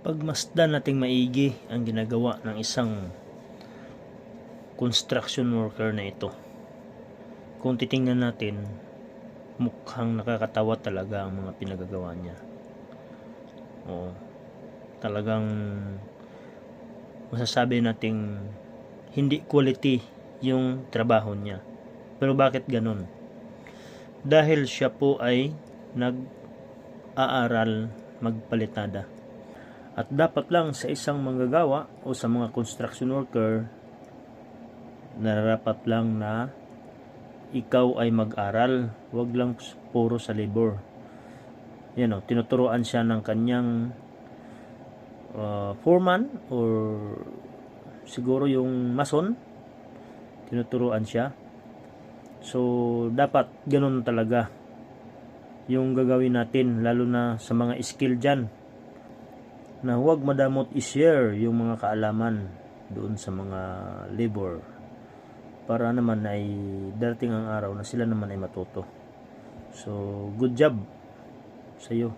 Pagmasdan nating maigi ang ginagawa ng isang construction worker na ito. Kung titingnan natin, mukhang nakakatawa talaga ang mga pinagagawa niya. Oo, talagang masasabi nating hindi quality yung trabaho niya. Pero bakit ganun? Dahil siya po ay nag-aaral magpalitada. At dapat lang sa isang manggagawa o sa mga construction worker, nararapat lang na ikaw ay mag-aral, wag lang puro sa labor. Yan o, tinuturuan siya ng kanyang foreman or siguro yung mason, tinuturuan siya. So dapat ganun talaga yung gagawin natin, lalo na sa mga skill dyan, na huwag madamot i-share yung mga kaalaman doon sa mga labor, para naman ay darating ang araw na sila naman ay matuto. So good job sa iyo.